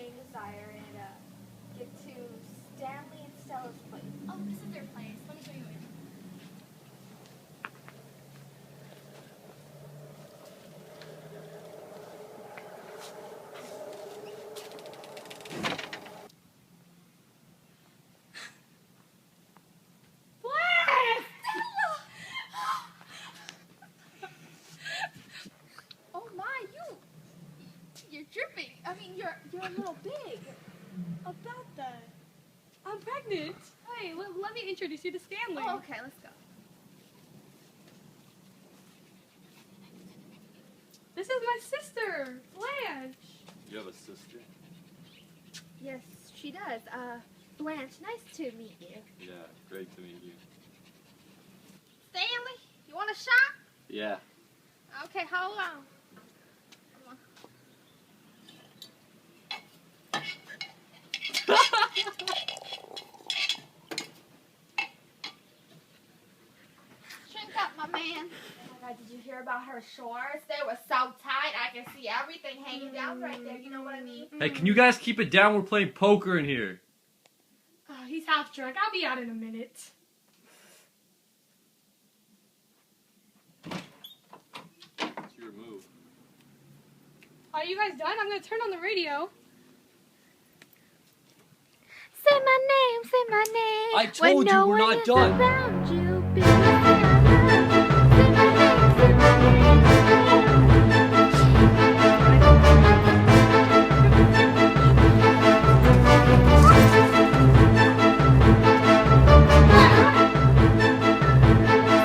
burning desire and get to Stanley and Stella's place. Oh, this is their place. Let me show you in. Oh my, you're dripping. I mean, you're a little big. About that. I'm pregnant. Hey, let me introduce you to Stanley. Oh, okay, let's go. This is my sister, Blanche. You have a sister? Yes, she does. Blanche, nice to meet you. Yeah, great to meet you. Stanley, you want a shot? Yeah. Okay, hold on. Come on. Drink up, my man. Oh my God, did you hear about her shorts? They were so tight, I can see everything hanging down right there. You know what I mean? Hey, can you guys keep it down? We're playing poker in here. Oh, he's half drunk. I'll be out in a minute. What's your move? Are you guys done? I'm going to turn on the radio. Say my name, say my name. I told you we're not done. Around you, baby, say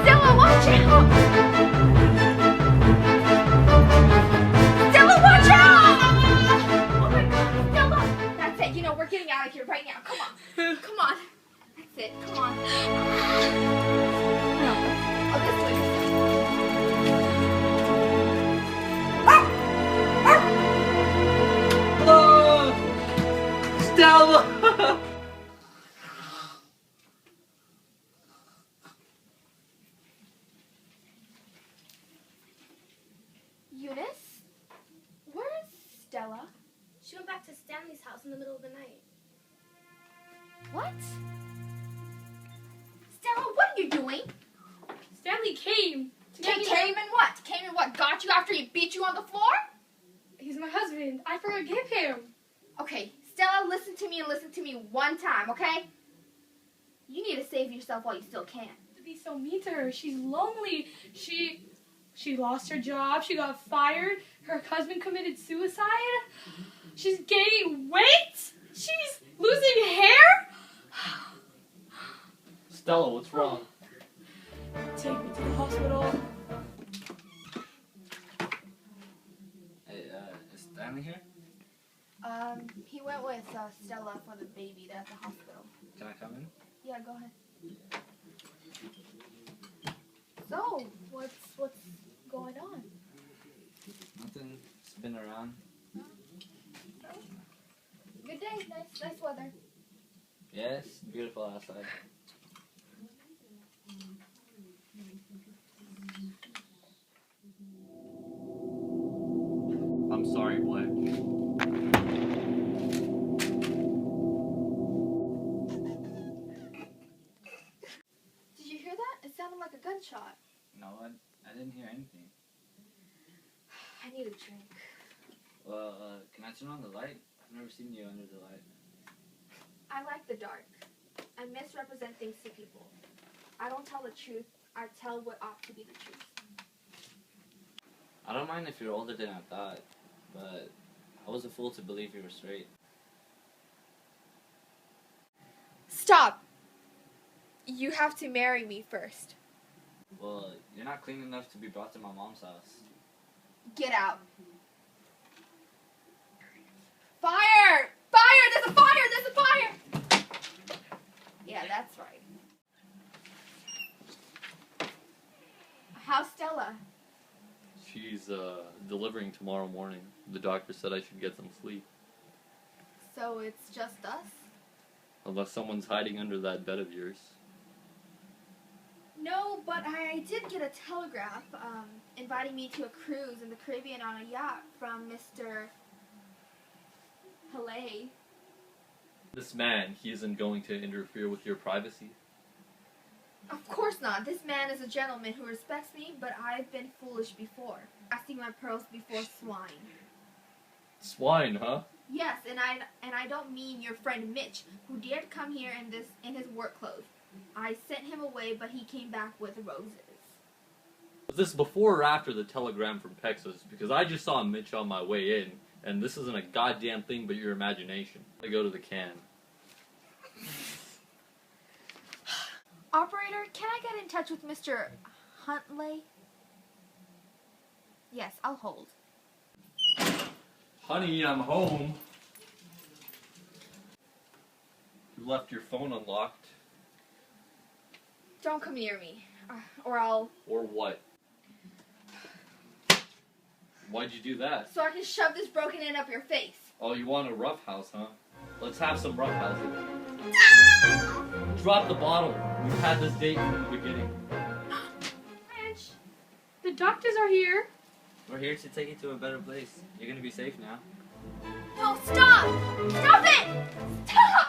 Stella, watch out! Stella, watch out! Oh my God, Stella! That's it. You know, we're getting out of here right now. Come on. Come on. That's it. Come on. No. Oh, this way. Hello! Stella! Eunice? Where's Stella? She went back to Stanley's house in the middle of the night. What? Stella, what are you doing? Stanley came to get me. Came in what? Came in what? Got you after he beat you on the floor? He's my husband. I forgive him. Okay, Stella, listen to me and listen to me one time, okay? You need to save yourself while you still can. To be so mean to her. She's lonely. She lost her job. She got fired. Her husband committed suicide. She's gaining weight. She's losing hair. Stella, what's wrong? Take me to the hospital. Hey, is Stanley here? He went with Stella for the baby at the hospital. Can I come in? Yeah, go ahead. So, what's going on? Nothing. Just been around. Good day, nice weather. Yes, beautiful outside. I'm sorry, Blanche. Did you hear that? It sounded like a gunshot. No, I didn't hear anything. I need a drink. Well, can I turn on the light? I've never seen you under the light. I like the dark. I misrepresent things to people. I don't tell the truth. I tell what ought to be the truth. I don't mind if you're older than I thought, but I was a fool to believe you were straight. Stop! You have to marry me first. Well, you're not clean enough to be brought to my mom's house. Get out. Fire! Fire! There's a fire! There's a fire! Yeah, that's right. How's Stella? She's delivering tomorrow morning. The doctor said I should get some sleep. So it's just us? Unless someone's hiding under that bed of yours. No, but I did get a telegraph inviting me to a cruise in the Caribbean on a yacht from Mr. play. This man, he isn't going to interfere with your privacy. Of course not. This man is a gentleman who respects me, but I've been foolish before. Casting my pearls before swine. Swine, huh? Yes, and I don't mean your friend Mitch, who dared come here in his work clothes. I sent him away, but he came back with roses. Was this before or after the telegram from Texas? Because I just saw Mitch on my way in, and this isn't a goddamn thing but your imagination. I go to the can. Operator, can I get in touch with Mr. Huntley? Yes, I'll hold. Honey, I'm home. You left your phone unlocked. Don't come near me, or I'll... Or what? Why'd you do that? So I can shove this broken end up your face. Oh, you want a roughhouse, huh? Let's have some roughhousing. Drop the bottle. We've had this date from the beginning. Mitch, the doctors are here. We're here to take you to a better place. You're gonna be safe now. No, stop! Stop it! Stop!